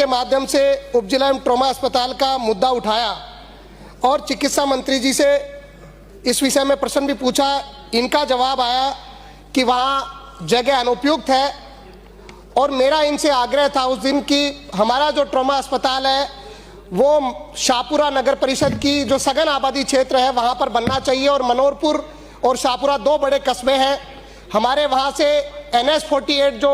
के माध्यम से उपजिला एवं ट्रॉमा अस्पताल का मुद्दा उठाया और चिकित्सा मंत्री जी से इस विषय में प्रश्न भी पूछा। इनका जवाब आया कि वहाँ जगह अनुपयुक्त है और मेरा इनसे आग्रह था उस दिन कि हमारा जो ट्रॉमा अस्पताल है वो शाहपुरा नगर परिषद की जो सघन आबादी क्षेत्र है वहाँ पर बनना चाहिए और मनोहरपुर और शाहपुरा दो बड़े कस्बे हैं। हमारे वहाँ से NH-48 जो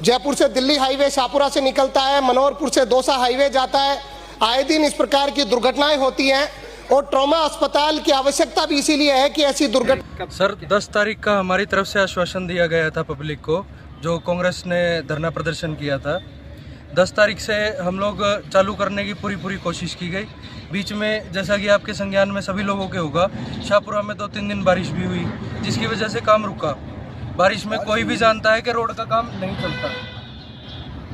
जयपुर से दिल्ली हाईवे शाहपुरा से निकलता है, मनोहरपुर से दौसा हाईवे जाता है। आए दिन इस प्रकार की दुर्घटनाएं होती हैं और ट्रॉमा अस्पताल की आवश्यकता भी इसीलिए है कि ऐसी दुर्घटना। सर 10 तारीख का हमारी तरफ से आश्वासन दिया गया था पब्लिक को, जो कांग्रेस ने धरना प्रदर्शन किया था। 10 तारीख से हम लोग चालू करने की पूरी कोशिश की गई। बीच में जैसा कि आपके संज्ञान में सभी लोगों के होगा, शाहपुरा में 2-3 दिन बारिश भी हुई, जिसकी वजह से काम रुका। बारिश में कोई भी जानता है कि रोड का काम नहीं चलता।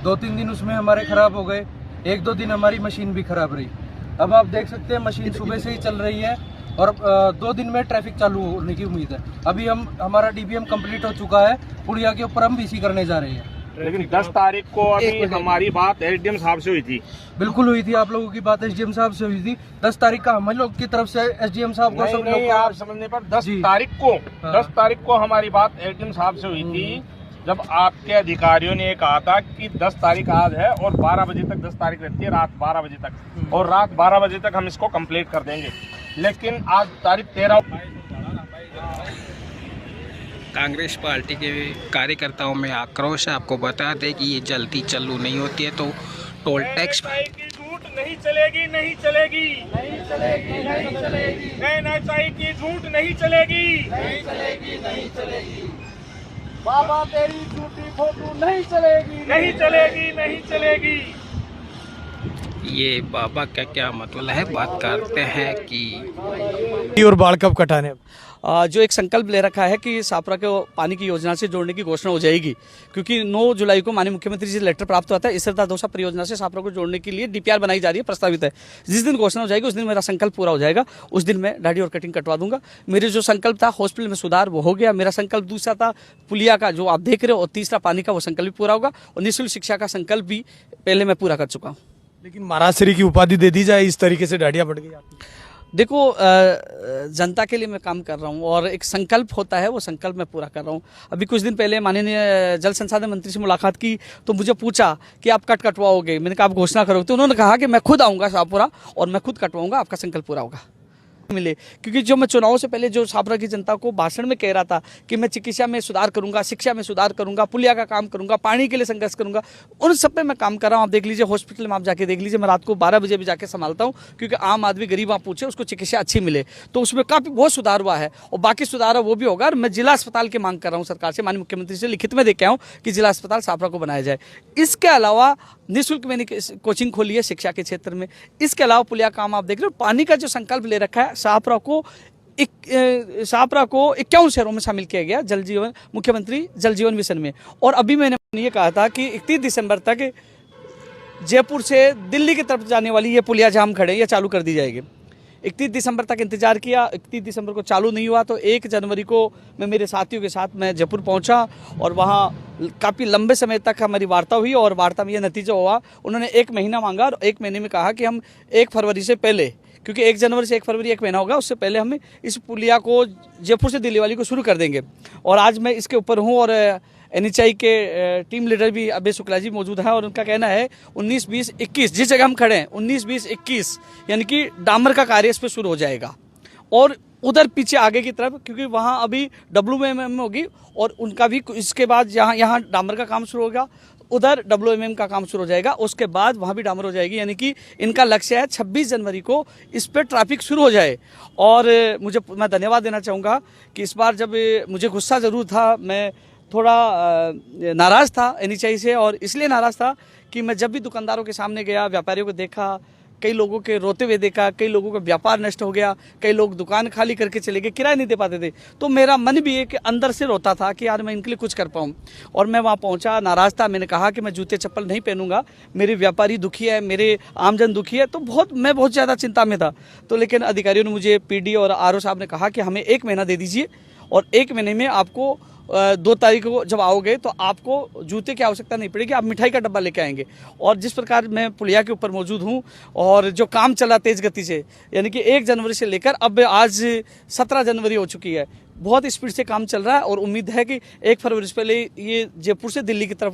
2-3 दिन उसमें हमारे ख़राब हो गए, 1-2 दिन हमारी मशीन भी ख़राब रही। अब आप देख सकते हैं मशीन सुबह से ही चल रही है और 2 दिन में ट्रैफिक चालू होने की उम्मीद है। अभी हमारा DBM कंप्लीट हो चुका है, पुलिया के ऊपर हम BC करने जा रहे हैं। लेकिन 10 तारीख को अभी हमारी बात SDM साहब से हुई थी। बिल्कुल हुई थी, आप लोगों की बात SDM साहब से हुई थी। 10 तारीख का हम लोग की तरफ से SDM साहब को नहीं, आप समझने पर 10 तारीख को हमारी बात SDM साहब से हुई थी, जब आपके अधिकारियों ने कहा था कि 10 तारीख आज है और 12 बजे तक 10 तारीख रहती है, रात 12 बजे तक, और रात 12 बजे तक हम इसको कंप्लीट कर देंगे। लेकिन आज तारीख 13। कांग्रेस पार्टी के कार्यकर्ताओं में आक्रोश है। आपको बता दें कि ये जल्दी चालू नहीं होती है तो टोल टैक्स की झूठ नहीं चलेगी, नहीं चलेगी, नहीं चलेगी, नहीं चलेगी। NHI की झूठ नहीं चलेगी, नहीं चलेगी, नहीं चलेगी। बाबा तेरी झूठी फोटो नहीं चलेगी, नहीं चलेगी, नहीं चलेगी। ये बाबा का क्या मतलब है, बात करते हैं कि और बाढ़ कब कटाने जो एक संकल्प ले रखा है कि शाहपुरा को पानी की योजना से जोड़ने की घोषणा हो जाएगी, क्योंकि 9 जुलाई को माननीय मुख्यमंत्री जी से लेटर प्राप्त हुआ था। इसरता दौसा परियोजना से शाहपुरा को जोड़ने के लिए DPR बनाई जा रही है, प्रस्तावित है। जिस दिन घोषणा हो जाएगी उस दिन मेरा संकल्प पूरा हो जाएगा। उस दिन मैं दाढ़ी और कटिंग कटवा दूंगा। मेरे जो संकल्प था हॉस्पिटल में सुधार, वो हो गया। मेरा संकल्प दूसरा था पुलिया का, जो आप देख रहे हो, और तीसरा पानी का, वो संकल्प भी पूरा होगा। और निःशुल्क शिक्षा का संकल्प भी पहले मैं पूरा कर चुका हूँ। लेकिन महाराष्ट्री की उपाधि दे दी जाए, इस तरीके से दाढ़ियाँ बढ़ गई आपकी। देखो, जनता के लिए मैं काम कर रहा हूँ और एक संकल्प होता है, वो संकल्प मैं पूरा कर रहा हूँ। अभी कुछ दिन पहले माननीय जल संसाधन मंत्री से मुलाकात की तो मुझे पूछा कि आप कटवाओगे। मैंने कहा आप घोषणा करोगे, तो उन्होंने कहा कि मैं खुद आऊँगा शाहपुरा और मैं खुद कटवाऊँगा, आपका संकल्प पूरा होगा। मिले, क्योंकि जो मैं चुनाव से पहले जो शाहपुरा की जनता को भाषण में कह रहा था कि मैं चिकित्सा में सुधार करूंगा, शिक्षा में सुधार करूंगा, पुलिया का काम करूंगा, पानी के लिए संघर्ष करूंगा, उन सब पे मैं काम कर रहा हूँ। आप देख लीजिए हॉस्पिटल में, आप जाके देख लीजिए, मैं रात को 12 बजे भी जाके संभालता हूँ, क्योंकि आम आदमी गरीब वहाँ पूछे उसको चिकित्सा अच्छी मिले, तो उसमें काफ़ी बहुत सुधार हुआ है और बाकी सुधार वो भी होगा। और मैं जिला अस्पताल की मांग कर रहा हूँ सरकार से, माननीय मुख्यमंत्री से लिखित में देख के आऊँ कि जिला अस्पताल शाहपुरा को बनाया जाए। इसके अलावा निःशुल्क मैंने कोचिंग खोली है शिक्षा के क्षेत्र में। इसके अलावा पुलिया काम आप देख रहे हो। पानी का जो संकल्प ले रखा है, शाहपुरा को 51 शहरों में शामिल किया गया जल जीवन, मुख्यमंत्री जल जीवन मिशन में। और अभी मैंने ये कहा था कि 31 दिसंबर तक जयपुर से दिल्ली की तरफ जाने वाली ये पुलिया जहाँ हम खड़े हैं, ये चालू कर दी जाएगी। 31 दिसंबर तक इंतजार किया, 31 दिसंबर को चालू नहीं हुआ, तो 1 जनवरी को मैं मेरे साथियों के साथ मैं जयपुर पहुंचा और वहां काफ़ी लंबे समय तक हमारी वार्ता हुई और वार्ता में यह नतीजा हुआ। उन्होंने 1 महीना मांगा और 1 महीने में कहा कि हम 1 फरवरी से पहले, क्योंकि 1 जनवरी से 1 फरवरी 1 महीना होगा, उससे पहले हम इस पुलिया को जयपुर से दिल्ली वाली को शुरू कर देंगे। और आज मैं इसके ऊपर हूँ और NHI के टीम लीडर भी अभय शुक्ला जी मौजूद हैं और उनका कहना है 19, 20, 21 जिस जगह हम खड़े हैं 19, 20, 21 यानी कि डामर का कार्य इस पर शुरू हो जाएगा। और उधर पीछे आगे की तरफ, क्योंकि वहाँ अभी WMM होगी और उनका भी इसके बाद यहाँ डामर का काम शुरू होगा, उधर WMM का काम शुरू हो जाएगा, उसके बाद वहाँ भी डामर हो जाएगी। यानी कि इनका लक्ष्य है 26 जनवरी को इस पर ट्रैफिक शुरू हो जाए। और मैं धन्यवाद देना चाहूँगा कि इस बार जब मुझे गुस्सा ज़रूर था, मैं थोड़ा नाराज़ था NHI से, और इसलिए नाराज़ था कि मैं जब भी दुकानदारों के सामने गया, व्यापारियों को देखा, कई लोगों के रोते हुए देखा, कई लोगों का व्यापार नष्ट हो गया, कई लोग दुकान खाली करके चले गए, किराया नहीं दे पाते थे, तो मेरा मन भी एक अंदर से रोता था कि यार मैं इनके लिए कुछ कर पाऊँ। और मैं वहाँ पहुँचा, नाराज़ था, मैंने कहा कि मैं जूते चप्पल नहीं पहनूंगा, मेरे व्यापारी दुखी है, मेरे आमजन दुखी है, तो मैं बहुत ज़्यादा चिंता में था। तो लेकिन अधिकारियों ने मुझे PD और RO साहब ने कहा कि हमें 1 महीना दे दीजिए और 1 महीने में आपको 2 तारीख को जब आओगे तो आपको जूते की आवश्यकता नहीं पड़ेगी, आप मिठाई का डब्बा लेके आएंगे। और जिस प्रकार मैं पुलिया के ऊपर मौजूद हूँ और जो काम चला तेज गति से, यानी कि 1 जनवरी से लेकर अब आज 17 जनवरी हो चुकी है, बहुत स्पीड से काम चल रहा है और उम्मीद है कि 1 फरवरी से पहले ये जयपुर से दिल्ली की तरफ